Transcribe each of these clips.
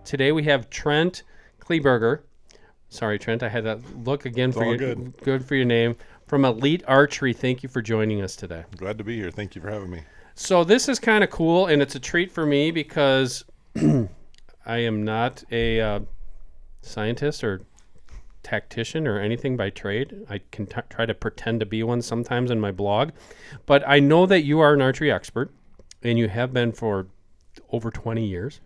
Today we have Trent Kleeberger. Sorry, Trent, I had to look again It's for all your good. for your name. From Elite Archery. Thank you for joining us today. Glad to be here. Thank you for having me. So this is kind of cool, and it's a treat for me because I am not a scientist or tactician or anything by trade. I can try to pretend to be one sometimes in my blog, but I know that you are an archery expert, and you have been for over 20 years.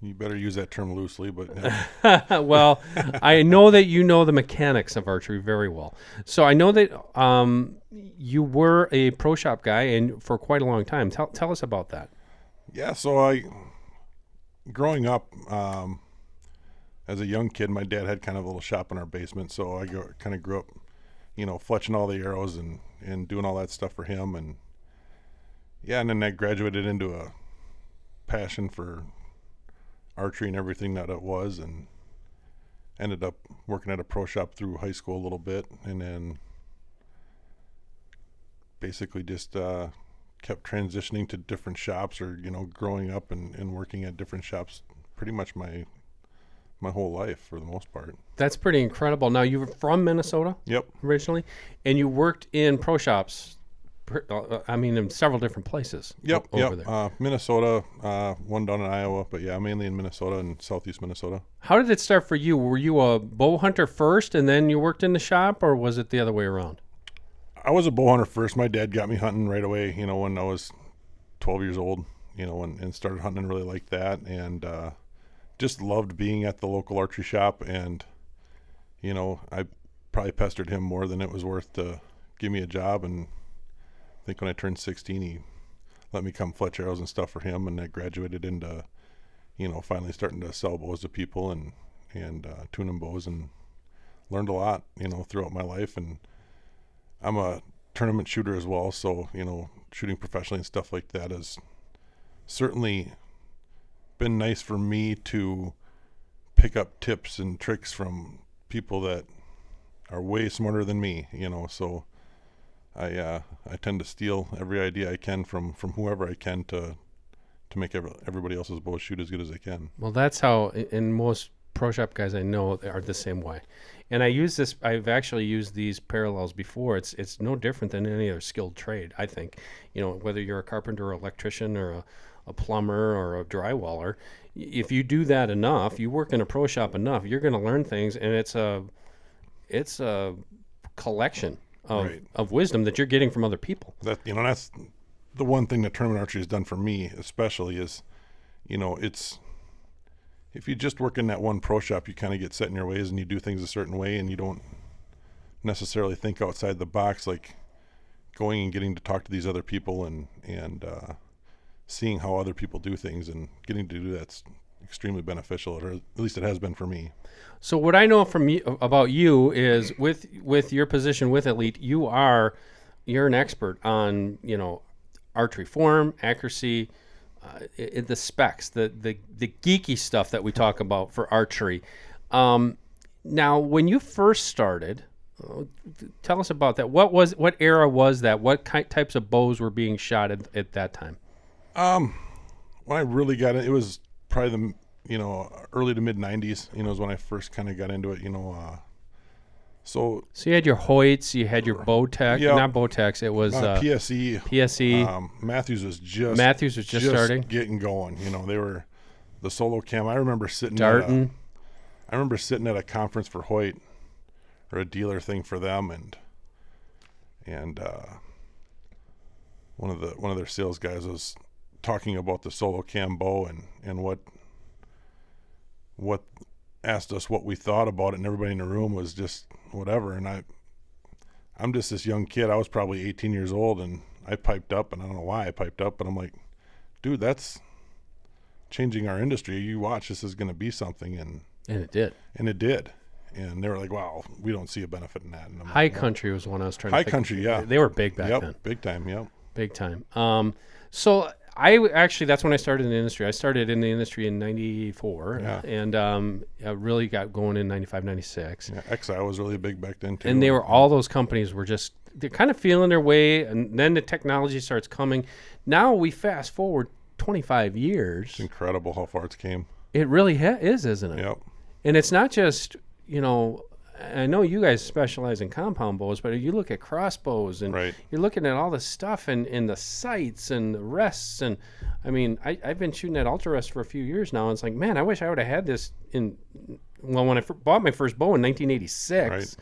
You better use that term loosely, but Well, I know that you know the mechanics of archery very well. So I know that you were a pro shop guy and for quite a long time. Tell us about that. yeah. So growing up, as a young kid, my dad had kind of a little shop in our basement. So I kind of grew up, fletching all the arrows and doing all that stuff for him. And yeah, and then I graduated into a passion for archery and everything that it was, and ended up working at a pro shop through high school a little bit, and then basically just kept transitioning to different shops, or growing up and working at different shops pretty much my whole life for the most part. That's pretty incredible. Now, you were from Minnesota Yep. originally, and you worked in pro shops, in several different places over there. Minnesota, one down in Iowa, but yeah, mainly in Minnesota and southeast Minnesota. How did it start for you? Were you a bow hunter first and then you worked in the shop, or was it the other way around? I was a bow hunter first. My dad got me hunting right away, when I was 12 years old, and started hunting and really liked that, and just loved being at the local archery shop. And, I probably pestered him more than it was worth to give me a job. And I think when I turned 16, he let me come fletch arrows and stuff for him, and I graduated into, finally starting to sell bows to people and tune them bows, and learned a lot, throughout my life. And I'm a tournament shooter as well, so shooting professionally and stuff like that has certainly been nice for me to pick up tips and tricks from people that are way smarter than me, so I tend to steal every idea I can from whoever I can to make everybody else's bow shoot as good as they can. Well, that's how, and most pro shop guys I know are the same way. And I've actually used these parallels before. It's no different than any other skilled trade, I think. Whether you're a carpenter or electrician or a plumber or a drywaller, if you do that enough, you work in a pro shop enough, you're going to learn things, and it's a collection of wisdom that you're getting from other people. That's the one thing that tournament archery has done for me, especially, is, it's, if you just work in that one pro shop, you kind of get set in your ways and you do things a certain way, and you don't necessarily think outside the box, like going and getting to talk to these other people and seeing how other people do things, and getting to do that's extremely beneficial, or at least it has been for me. So what I know from you about you is with your position with Elite, you're an expert on archery form, accuracy, the specs, the geeky stuff that we talk about for archery. Now, when you first started, tell us about that. What era was that? What types of bows were being shot at that time? When I really got it was probably the early to mid 90s. Is when I first kind of got into it. So you had your Hoyts, you had your Bowtech, not Bowtechs. It was PSE. PSE. Matthews was just starting, getting going. They were the solo cam. I remember sitting Darton. at a conference for Hoyt, or a dealer thing for them, and one of their sales guys was talking about the solo cam bow and what asked us what we thought about it, and everybody in the room was just whatever. And I'm just this young kid. I was probably 18 years old, and I piped up, and I don't know why I piped up, but I'm like, dude, that's changing our industry. You watch, this is going to be something. And it did. And they were like, wow, we don't see a benefit in that. And I'm High like, Country was one I was trying to High think Country, yeah. They were big back then. Big time, yep. Big time. So that's when I started in the industry. I started in the industry in 94, and I really got going in 95, 96. Yeah, XI was really big back then, too. And all those companies were they're kind of feeling their way, and then the technology starts coming. Now we fast forward 25 years. It's incredible how far it's came. It really is, isn't it? Yep. And it's not just, I know you guys specialize in compound bows, but you look at crossbows and Right. you're looking at all the stuff and the sights and the rests. And I mean, I've been shooting at ultra rest for a few years now. And it's like, man, I wish I would have had this when I bought my first bow in 1986. Right.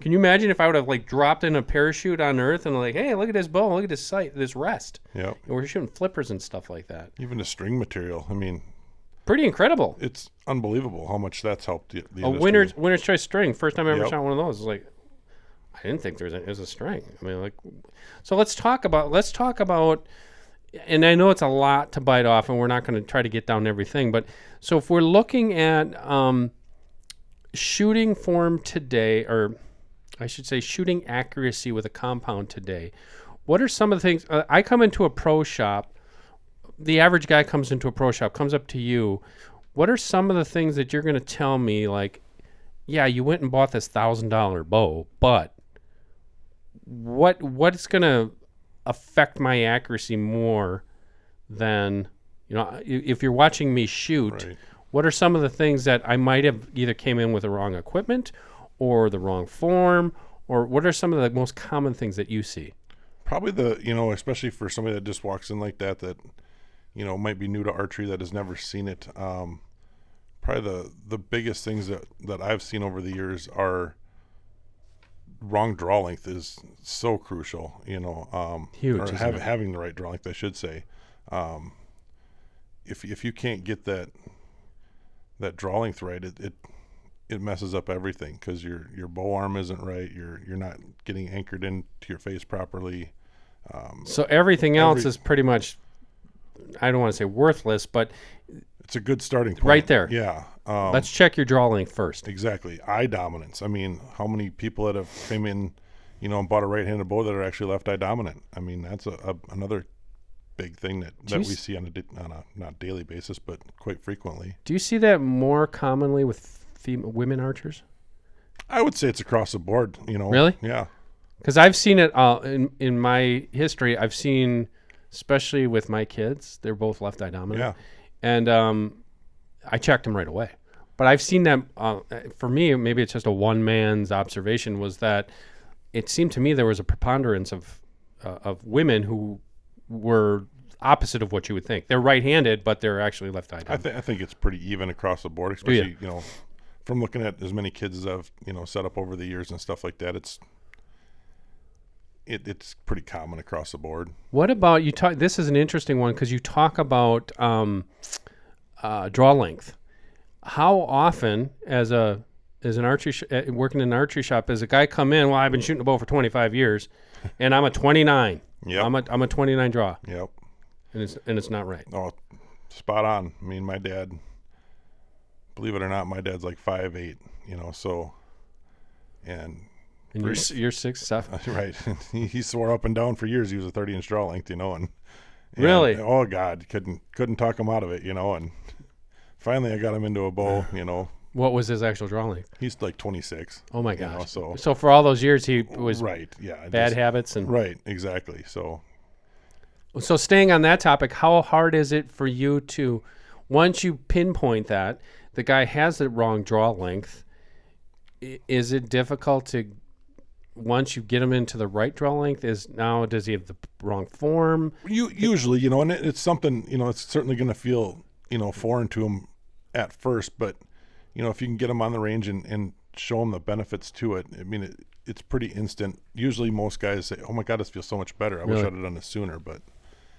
Can you imagine if I would have like dropped in a parachute on Earth and like, hey, look at this bow, look at this sight, this rest. Yep. And we're shooting flippers and stuff like that. Even the string material. I mean, Pretty incredible. it's unbelievable how much that's helped the A industry. winner's choice string. First time I ever Yep. shot one of those. It's like, I didn't think there was a string. I mean, like, so let's talk about, and I know it's a lot to bite off, and we're not going to try to get down everything, but so if we're looking at shooting form today, or I should say shooting accuracy with a compound today, what are some of the things? I come into a pro shop. The average guy comes into a pro shop, comes up to you. What are some of the things that you're going to tell me, like, yeah, you went and bought this $1,000 bow, but what's going to affect my accuracy more than, if you're watching me shoot, Right. what are some of the things that I might have either came in with the wrong equipment or the wrong form, or what are some of the most common things that you see? Probably especially for somebody that just walks in like that, might be new to archery, that has never seen it. Probably the biggest things that I've seen over the years are wrong draw length is so crucial, Huge, or isn't it? having the right draw length, I should say. If you can't get that draw length right, it messes up everything, because your bow arm isn't right. You're not getting anchored into your face properly. So everything else is pretty much, I don't want to say worthless, but It's a good starting point. Right there. Yeah. let's check your draw length first. Exactly. Eye dominance. I mean, how many people that have came in, and bought a right-handed bow that are actually left eye dominant? I mean, that's another big thing that we see on a not daily basis, but quite frequently. Do you see that more commonly with women archers? I would say it's across the board. Really? Yeah. Because I've seen it in my history. I've seen, especially with my kids, they're both left eye dominant. Yeah. And I checked them right away. But I've seen them. For me, maybe it's just a one man's observation. Was that it seemed to me there was a preponderance of women who were opposite of what you would think. They're right-handed, but they're actually left-eye dominant. I think it's pretty even across the board, especially from looking at as many kids as I've set up over the years and stuff like that. It's pretty common across the board. What about you? This is an interesting one because you talk about draw length. How often, as an archery working in an archery shop, does a guy come in? Well, I've been shooting a bow for 25 years, and I'm a 29. Yep. I'm a 29 draw. Yep. And it's not right. Oh, spot on. I mean, my dad, believe it or not, my dad's like 5'8", so, and you're 6'7". right. He swore up and down for years he was a 30-inch draw length, and really, oh God, couldn't talk him out of it, and finally I got him into a bow, What was his actual draw length? He's like 26. Oh my gosh. So for all those years he was right, yeah, bad habits and right, exactly. So staying on that topic, how hard is it for you to, once you pinpoint that the guy has the wrong draw length, is it difficult to, once you get him into the right draw length, does he have the wrong form? Usually, and it's something, it's certainly going to feel, foreign to him at first, but if you can get him on the range and show him the benefits to it, I mean, it's pretty instant. Usually most guys say, oh my God, this feels so much better. I wish I'd have done this sooner, but.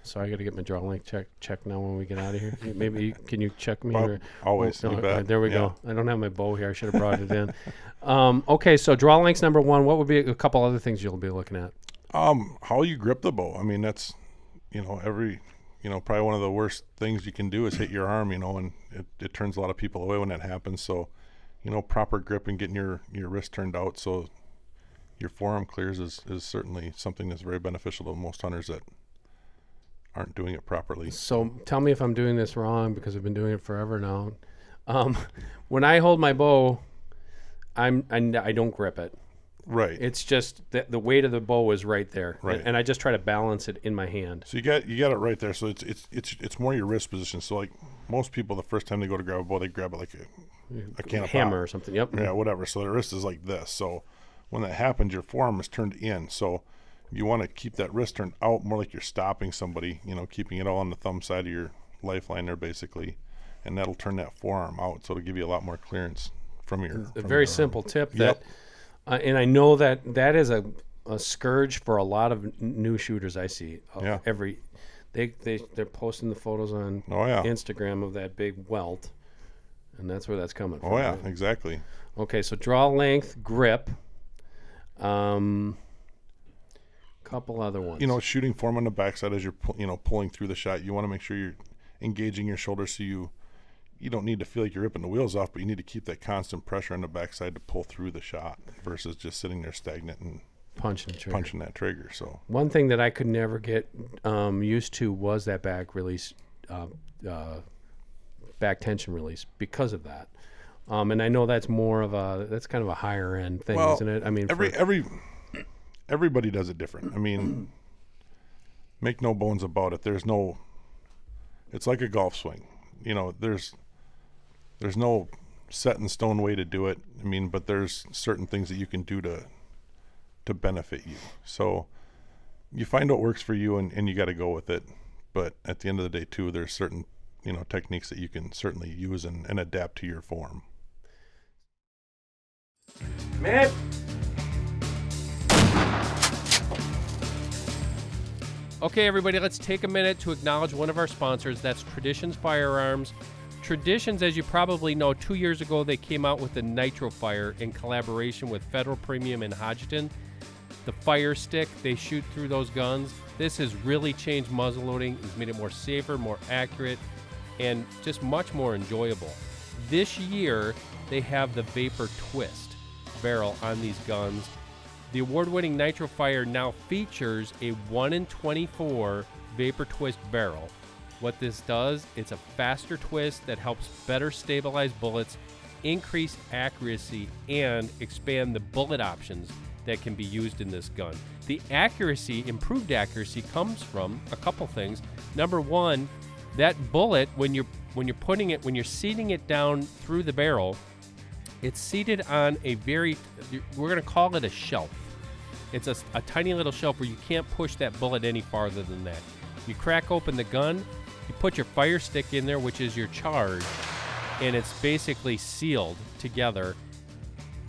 So I got to get my draw length check now when we get out of here. Maybe can you check me? Always. Oh, you bet. There we go. I don't have my bow here. I should have brought it in. Okay, so draw length's number one. What would be a couple other things you'll be looking at? How you grip the bow. I mean, that's, probably one of the worst things you can do is hit your arm, and it turns a lot of people away when that happens. So, proper grip and getting your wrist turned out so your forearm clears is certainly something that's very beneficial to most hunters that aren't doing it properly. So tell me if I'm doing this wrong, because I've been doing it forever now. When I hold my bow, I don't grip it. Right. It's just the weight of the bow is right there, Right. and I just try to balance it in my hand. So you got it right there. So it's more your wrist position. So like most people, the first time they go to grab a bow, they grab it like a can of Hammer pop. or something. Yep. Yeah, whatever. So the wrist is like this. So when that happens, your forearm is turned in. So you want to keep that wrist turned out more like you're stopping somebody, keeping it all on the thumb side of your lifeline there basically. And that'll turn that forearm out. So it'll give you a lot more clearance from your A very simple tip Yep. that, and I know that is a scourge for a lot of new shooters I see. Yeah. They're posting the photos on Oh yeah. Instagram of that big welt, and that's where that's coming from. Oh yeah, right? exactly. Okay, so draw length, grip, couple other ones. Shooting form on the backside as you're pulling through the shot. You want to make sure you're engaging your shoulder so you don't need to feel like you're ripping the wheels off, but you need to keep that constant pressure on the backside to pull through the shot versus just sitting there stagnant and punching that trigger. So one thing that I could never get used to was that back release, back tension release because of that. And I know that's kind of a higher end thing, isn't it? I mean, everybody does it different. I mean, make no bones about it. It's like a golf swing. There's no set in stone way to do it. I mean, but there's certain things that you can do to benefit you. So you find what works for you and you got to go with it. But at the end of the day too, there's certain, techniques that you can certainly use and adapt to your form. man. Okay, everybody, let's take a minute to acknowledge one of our sponsors. That's Traditions Firearms. Traditions, as you probably know, 2 years ago, they came out with the Nitro Fire in collaboration with Federal Premium in Hodgdon. The fire stick, they shoot through those guns. This has really changed muzzleloading. It's made it more safer, more accurate, and just much more enjoyable. This year, they have the Vapor Twist barrel on these guns. The award-winning Nitro Fire now features a 1 in 24 Vapor Twist barrel. What this does, it's a faster twist that helps better stabilize bullets, increase accuracy, and expand the bullet options that can be used in this gun. The improved accuracy, comes from a couple things. Number one, that bullet, when you're seating it down through the barrel, it's seated on we're going to call it a shelf. It's a tiny little shelf where you can't push that bullet any farther than that. You crack open the gun, you put your fire stick in there, which is your charge, and it's basically sealed together.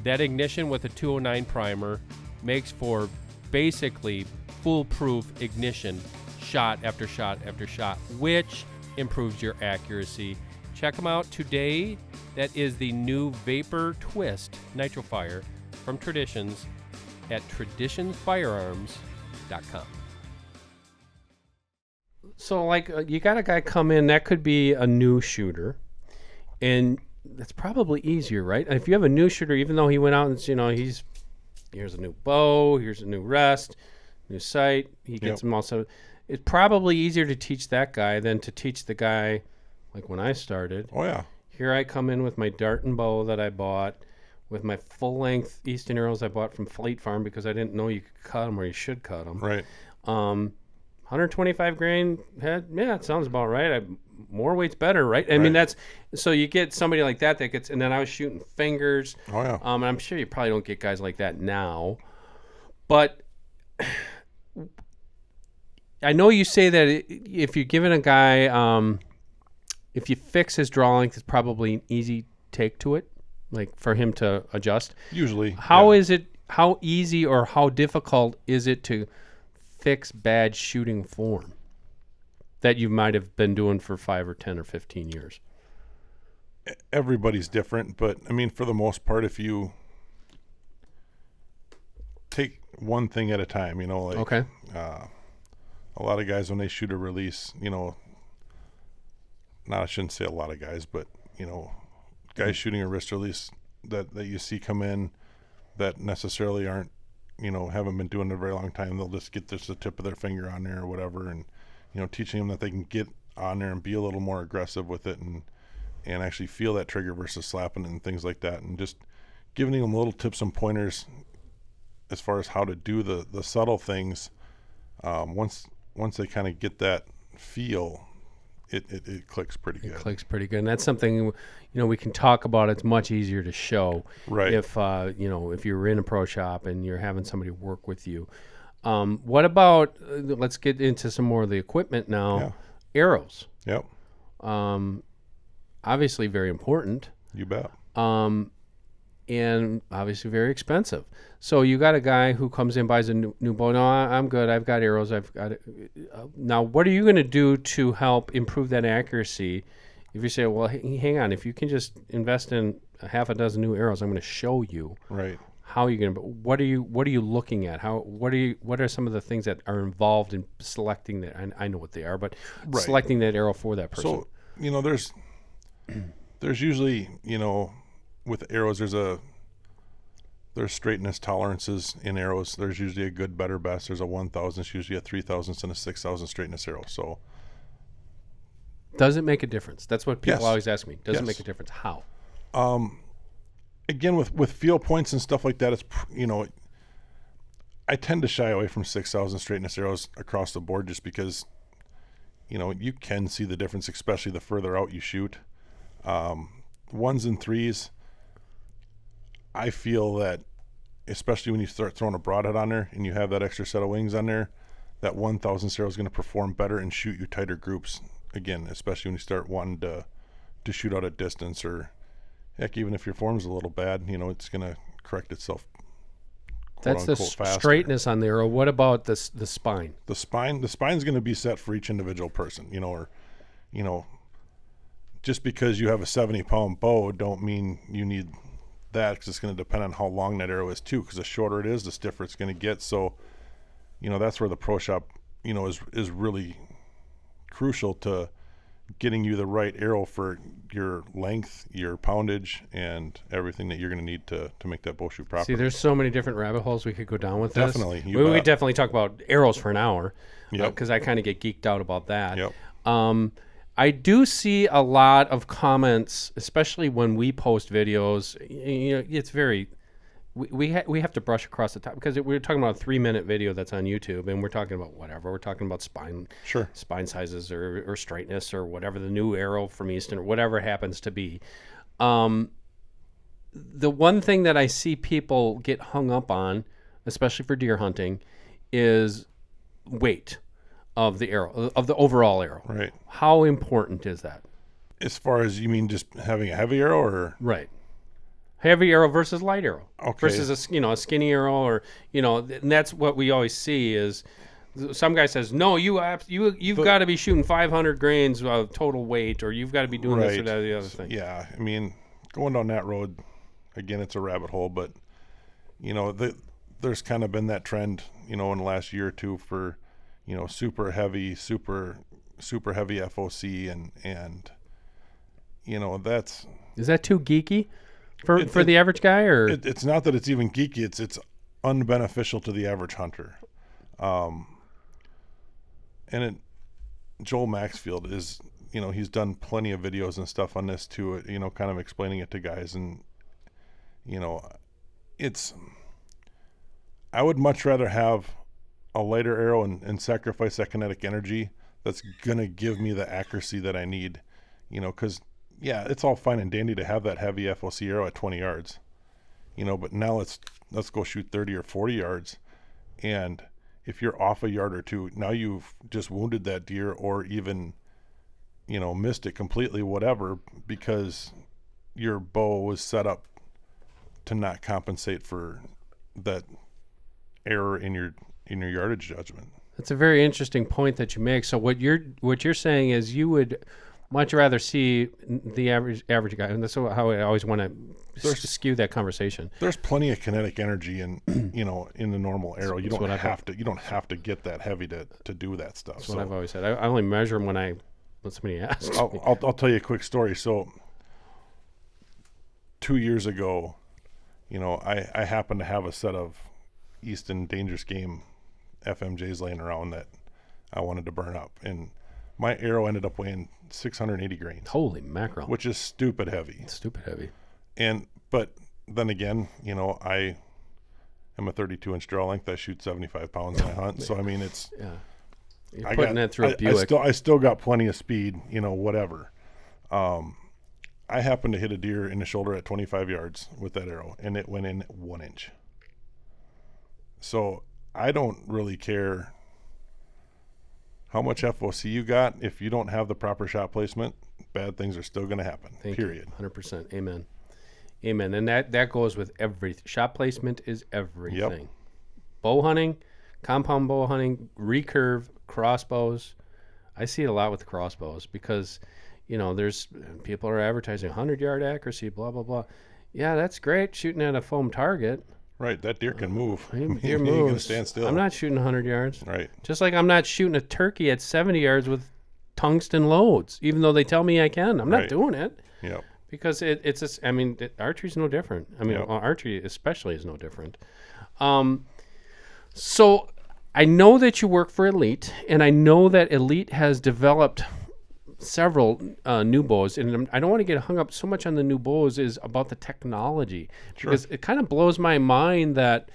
That ignition with a 209 primer makes for basically foolproof ignition, shot after shot after shot, which improves your accuracy. Check them out today. That is the new Vapor Twist Nitro Fire from Traditions at traditionsfirearms.com. So, you got a guy come in, that could be a new shooter, and that's probably easier, right? If you have a new shooter, even though he went out and, here's a new bow, here's a new rest, new sight, he gets them all. So it's probably easier to teach that guy than to teach the guy like when I started. Oh, yeah. Here I come in with my dart and bow that I bought, with my full-length Easton arrows I bought from Fleet Farm because I didn't know you could cut them or you should cut them. Right. 125 grain head, yeah, it sounds about right. More weight's better, right? I mean, so you get somebody like that gets, and then I was shooting fingers. Oh, yeah. And I'm sure you probably don't get guys like that now. But I know you say that if you're giving a guy, if you fix his draw length, it's probably an easy take to it, like for him to adjust. Usually. How easy or how difficult is it to fix bad shooting form that you might have been doing for 5 or 10 or 15 years? Everybody's different, but I mean, for the most part, if you take one thing at a time, okay. A lot of guys, when they shoot a release, I shouldn't say a lot of guys, but guys shooting a wrist release that you see come in that necessarily aren't, haven't been doing it a very long time. They'll just get the tip of their finger on there or whatever, and teaching them that they can get on there and be a little more aggressive with it and actually feel that trigger versus slapping it and things like that, and just giving them little tips and pointers as far as how to do the subtle things, once they kind of get that feel, it clicks pretty good. It clicks pretty good, and that's something we can talk about. It's much easier to show Right. if if you're in a pro shop and you're having somebody work with you. What about let's get into some more of the equipment now. Yeah. Arrows, Yep. obviously very important, You bet. and obviously very expensive. So you got a guy who comes in, buys a new bow. No, I'm good. I've got arrows. I've got it. Now, what are you going to do to help improve that accuracy? If you say, well, hang on, if you can just invest in a half a dozen new arrows, I'm going to show you Right. how you're going to. What are you looking at? What are some of the things that are involved in selecting that? I know what they are, but Right. selecting that arrow for that person. So there's usually, with arrows, there's straightness tolerances in arrows. There's usually a good, better, best. There's a 1,000, it's usually a 3,000 and a 6,000 straightness arrow. So Does it make a difference? That's what people Yes. always ask me. Does it Yes. make a difference? How? again, with feel points and stuff like that, it's I tend to shy away from 6,000 straightness arrows across the board, just because you can see the difference, especially the further out you shoot. Ones and threes, I feel that, especially when you start throwing a broadhead on there and you have that extra set of wings on there, that 1,000 arrow is going to perform better and shoot you tighter groups. Again, especially when you start wanting to shoot out at distance, or heck, even if your form's a little bad, it's going to correct itself. That's the straightness on the arrow. What about the spine? The spine's going to be set for each individual person, just because you have a 70-pound bow don't mean you need that, because it's going to depend on how long that arrow is too, because the shorter it is, the stiffer it's going to get. So that's where the pro shop is really crucial to getting you the right arrow for your length, your poundage, and everything that you're going to need to make that bow shoot properly. See, there's so many different rabbit holes we could go down with this. Definitely. We could definitely talk about arrows for an hour, Yep. because I kind of get geeked out about that. Yep. I do see a lot of comments, especially when we post videos. It's very we have to brush across the top, because we're talking about a 3-minute video that's on YouTube, and we're talking about whatever. We're talking about spine sizes or straightness or whatever, the new arrow from Easton or whatever it happens to be. The one thing that I see people get hung up on, especially for deer hunting, is weight of the arrow, of the overall arrow. Right. How important is that? As far as, you mean just having a heavy arrow, or? Right. Heavy arrow versus light arrow. Okay. Versus a skinny arrow, or and that's what we always see is some guy says, no, you've got to be shooting 500 grains of total weight, or you've got to be doing this or that or the other thing. Yeah, I mean, going down that road, again, it's a rabbit hole, but there's kind of been that trend, in the last year or two for, super heavy FOC, and that's. Is that too geeky for the average guy, or? It's not that it's even geeky. It's unbeneficial to the average hunter. Joel Maxfield is, he's done plenty of videos and stuff on this too, kind of explaining it to guys. And, I would much rather have a lighter arrow and sacrifice that kinetic energy that's going to give me the accuracy that I need, because, yeah, it's all fine and dandy to have that heavy FOC arrow at 20 yards, but now let's go shoot 30 or 40 yards. And if you're off a yard or two, now you've just wounded that deer, or even, missed it completely, whatever, because your bow was set up to not compensate for that error in your yardage judgment. That's a very interesting point that you make. So what you're saying is you would much rather see the average guy, and that's how I always want to skew that conversation. There's plenty of kinetic energy in in the normal arrow. You don't have to get that heavy to do that stuff. That's what I've always said. I only measure them when somebody asks. I'll tell you a quick story. So 2 years ago, I happened to have a set of Easton Dangerous Game FMJs laying around that I wanted to burn up, and my arrow ended up weighing 680 grains. Holy mackerel! Which is stupid heavy. It's stupid heavy. But then again, am a 32-inch draw length. I shoot 75 pounds and I hunt. So I mean, it's Yeah. You're putting that through a Buick. I still got plenty of speed. Whatever. I happened to hit a deer in the shoulder at 25 yards with that arrow, and it went in 1 inch. So I don't really care how much FOC you got. If you don't have the proper shot placement, bad things are still going to happen. Period. 100%. Amen. Amen. And that goes with everything. Shot placement is everything. Yep. Bow hunting, compound bow hunting, recurve, crossbows. I see it a lot with crossbows because, there's people are advertising 100-yard accuracy, blah, blah, blah. Yeah, that's great shooting at a foam target. Right, that deer can move. Deer moves. Going to stand still. I'm not shooting 100 yards. Right. Just like I'm not shooting a turkey at 70 yards with tungsten loads, even though they tell me I can. I'm not doing it. Yep. Because archery's no different. Archery especially is no different. So I know that you work for Elite, and I know that Elite has developed several new bows, and I don't want to get hung up so much on the new bows is about the technology. Sure. Because it kind of blows my mind that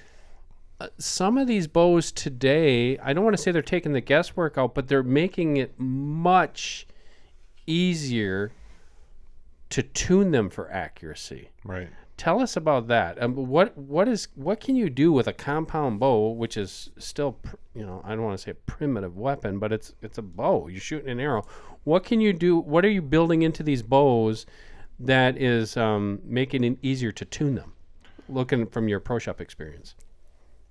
some of these bows today, I don't want to say they're taking the guesswork out, but they're making it much easier to tune them for accuracy. Right. Tell us about that. What can you do with a compound bow, which is still, I don't want to say a primitive weapon, but it's a bow. You're shooting an arrow. What can you do? What are you building into these bows that is making it easier to tune them? Looking from your pro shop experience.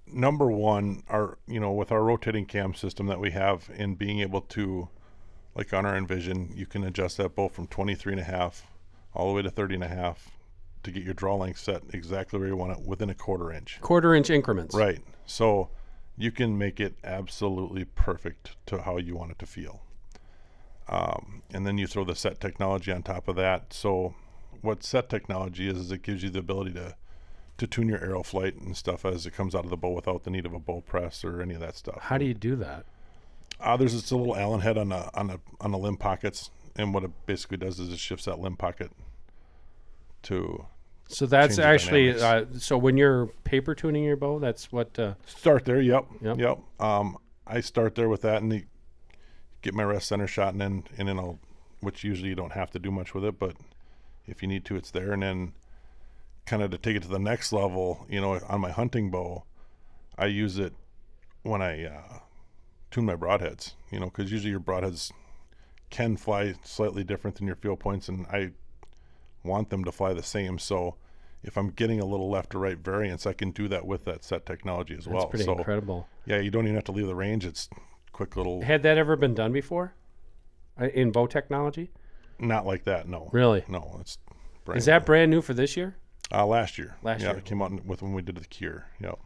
Number one, with our rotating cam system that we have, and being able to, like on our Envision, you can adjust that bow from 23.5 all the way to 30.5 to get your draw length set exactly where you want it within a quarter inch. Quarter-inch increments. Right. So you can make it absolutely perfect to how you want it to feel. And then you throw the set technology on top of that. So what set technology is it gives you the ability to tune your arrow flight and stuff as it comes out of the bow without the need of a bow press or any of that stuff. How do you do that? There's this little Allen head on the limb pockets, and what it basically does is it shifts that limb pocket to. So that's actually so when you're paper tuning your bow, that's what. Start there. Yep. I start there with that, and get my rest center shot, and then I'll, which usually you don't have to do much with it, but if you need to, it's there. And then kind of to take it to the next level, on my hunting bow, I use it when I tune my broadheads, because usually your broadheads can fly slightly different than your field points, and I want them to fly the same. So if I'm getting a little left or right variance, I can do that with that set technology as well. That's pretty incredible. Yeah, you don't even have to leave the range. It's quick little. Had that ever been done before in bow technology? Not like that, no. Really? No, it's brand Is that brand new for this year? Last year. Last year. It came out with when we did the cure. Yep.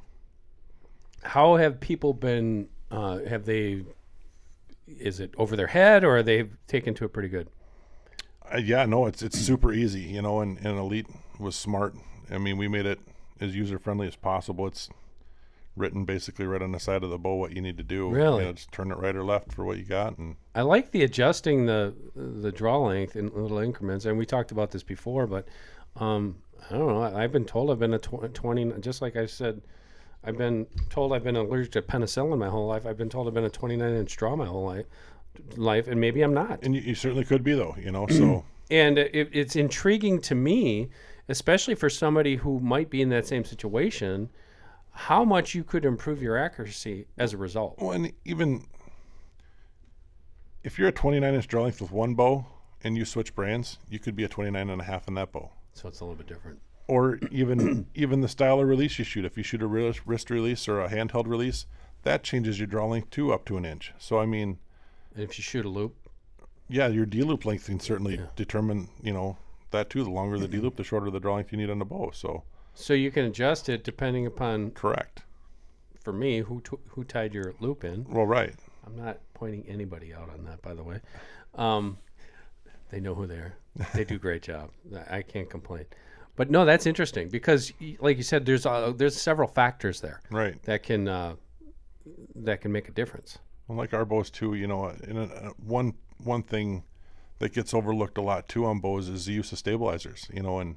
How have people been? Is it over their head, or are they taken to it pretty good? It's super easy, and Elite was smart. I mean, we made it as user friendly as possible. It's written basically right on the side of the bow what you need to do. Really? Just turn it right or left for what you got. And I like the adjusting the draw length in little increments, and we talked about this before, but I don't know. I've been told I've been a 20, just like I said, I've been told I've been allergic to penicillin my whole life. I've been told I've been a 29-inch draw my whole life, and maybe I'm not. And you certainly could be, though, so. And it's intriguing to me, especially for somebody who might be in that same situation, how much you could improve your accuracy as a result. Well, and even if you're a 29-inch draw length with one bow and you switch brands, you could be a 29.5 in that bow. So it's a little bit different. Or even the style of release you shoot. If you shoot a wrist release or a handheld release, that changes your draw length too up to an inch. So, I mean. And if you shoot a loop? Yeah, your D-loop length can certainly determine, that too. The longer the D-loop, the shorter the draw length you need on the bow. So you can adjust it depending upon. Correct. For me, who tied your loop in. Well, right. I'm not pointing anybody out on that, by the way. They know who they are. They do a great job. I can't complain. But no, that's interesting because, like you said, there's several factors there, right, that can make a difference. Well, like our bows too, one thing that gets overlooked a lot too on bows is the use of stabilizers. And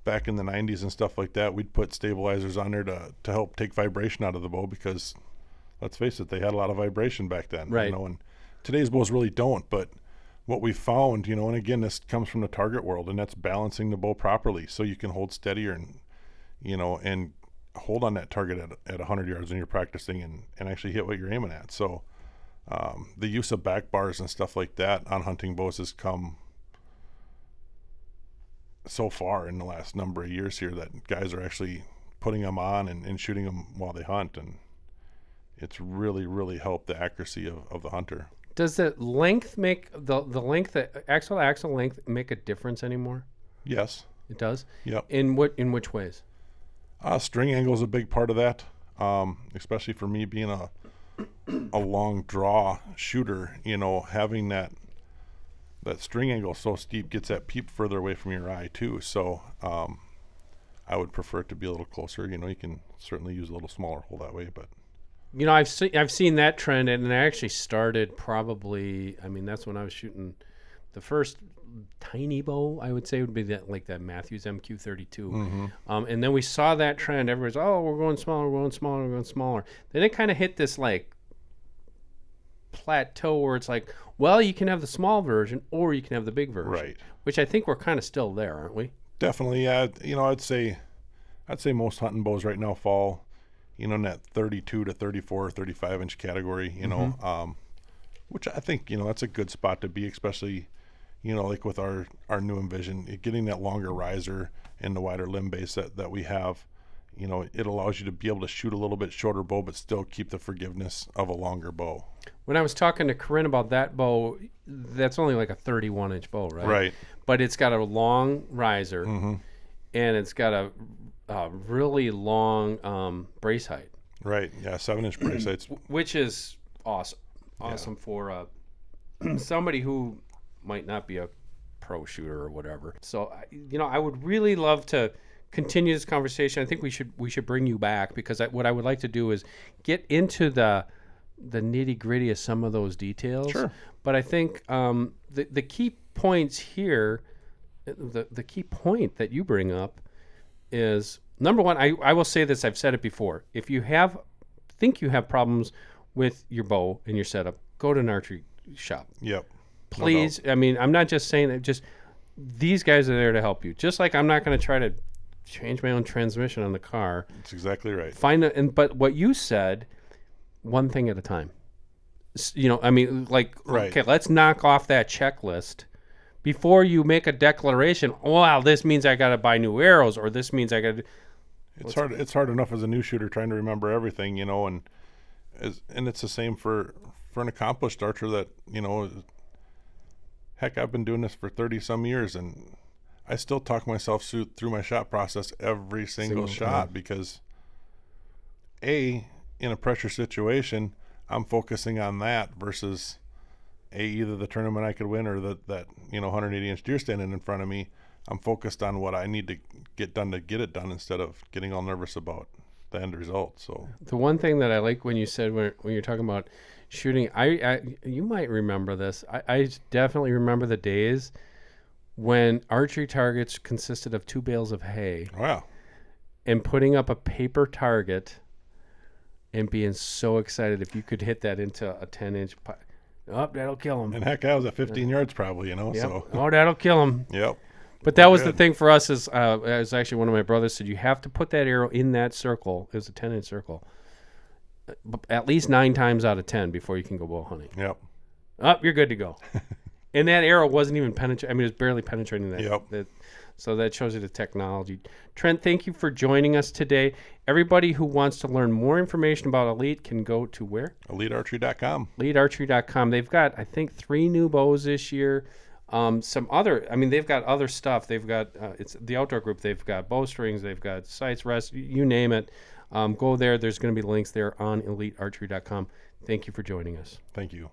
back in the 90s and stuff like that, we'd put stabilizers on there to help take vibration out of the bow because, let's face it, they had a lot of vibration back then. Right. And today's bows really don't. But what we found, and again, this comes from the target world, and that's balancing the bow properly so you can hold steadier and, and hold on that target at 100 yards when you're practicing and actually hit what you're aiming at. So the use of back bars and stuff like that on hunting bows has come so far in the last number of years here that guys are actually putting them on and shooting them while they hunt, and it's really, really helped the accuracy of the hunter. Does the length make the length, the axle length, make a difference anymore? Yes, it does. Yep. In which ways? String angle is a big part of that, especially for me being a long draw shooter. Having that string angle so steep gets that peep further away from your eye too. So I would prefer it to be a little closer. You can certainly use a little smaller hole that way, but I've seen that trend, and I actually started probably. I mean, that's when I was shooting the first tiny bow. I would say would be that Matthews MQ32, mm-hmm. And then we saw that trend. Everybody's we're going smaller, we're going smaller, we're going smaller. Then it kind of hit this plateau where it's well, you can have the small version or you can have the big version, right? Which I think we're kind of still there, aren't we? Definitely, yeah. I'd say most hunting bows right now fall, in that 32 to 34 or 35 inch category, Mm-hmm. Which I think, that's a good spot to be, especially, with our new Envision, getting that longer riser and the wider limb base that we have, it allows you to be able to shoot a little bit shorter bow, but still keep the forgiveness of a longer bow. When I was talking to Corinne about that bow, that's only a 31 inch bow, right? Right. But it's got a long riser, mm-hmm. and it's got a really long brace height. Right. Yeah. 7-inch brace heights, which is awesome. Awesome for somebody who might not be a pro shooter or whatever. So, I would really love to continue this conversation. I think we should bring you back because what I would like to do is get into the nitty gritty of some of those details. Sure. But I think the key points here, the key point that you bring up is, number one, I will say this, I've said it before. If you think you have problems with your bow and your setup, go to an archery shop. Yep. Please. No. I mean, I'm not just saying that, just these guys are there to help you. Just like I'm not going to try to change my own transmission on the car. That's exactly right. But what you said, one thing at a time. Right. Okay, let's knock off that checklist before you make a declaration. Wow, this means I got to buy new arrows, or this means I got to. It's hard enough as a new shooter trying to remember everything, and it's the same for an accomplished archer that, heck, I've been doing this for 30 some years and I still talk myself through my shot process every single shot because in a pressure situation, I'm focusing on that versus either the tournament I could win or that 180 inch deer standing in front of me. I'm focused on what I need to get done to get it done instead of getting all nervous about the end result. So the one thing that I like when you said when you're talking about shooting, you might remember this. I definitely remember the days when archery targets consisted of 2 bales of hay. Wow. And putting up a paper target and being so excited if you could hit that into a 10-inch that'll kill him. And heck, I was at 15 yards probably, Yep. So. Oh, that'll kill him. Yep. But that was the thing for us is, as actually one of my brothers said, you have to put that arrow in that circle. It was a 10-inch circle. At least 9 times out of 10 before you can go bow hunting. Yep. You're good to go. And that arrow wasn't even penetrating. I mean, it was barely penetrating that. Yep. So that shows you the technology. Trent, thank you for joining us today. Everybody who wants to learn more information about Elite can go to where? EliteArchery.com. EliteArchery.com. They've got, I think, 3 new bows this year. Some other, they've got other stuff. They've got, it's the outdoor group. They've got bowstrings. They've got sights, rests, you name it. Go there. There's going to be links there on EliteArchery.com. Thank you for joining us. Thank you.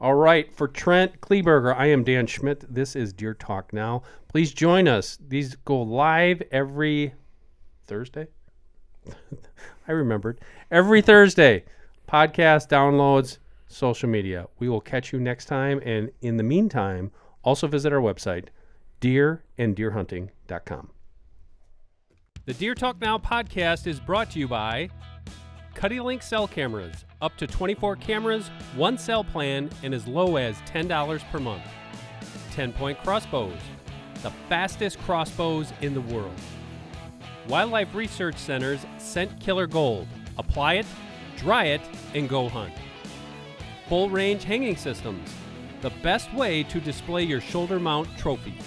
All right. For Trent Kleeberger, I am Dan Schmidt. This is Deer Talk Now. Please join us. These go live every Thursday. I remembered. Every Thursday. Podcast, downloads, social media. We will catch you next time. And in the meantime, also visit our website, deeranddeerhunting.com. The Deer Talk Now podcast is brought to you by CuddyLink cell cameras, up to 24 cameras, one cell plan, and as low as $10 per month. 10-point crossbows, the fastest crossbows in the world. Wildlife Research Center's Scent Killer Gold. Apply it, dry it, and go hunt. Full range hanging systems, the best way to display your shoulder mount trophies.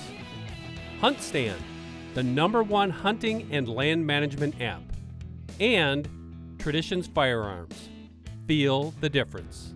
Hunt Stand, the #1 hunting and land management app. And Traditions Firearms. Feel the difference.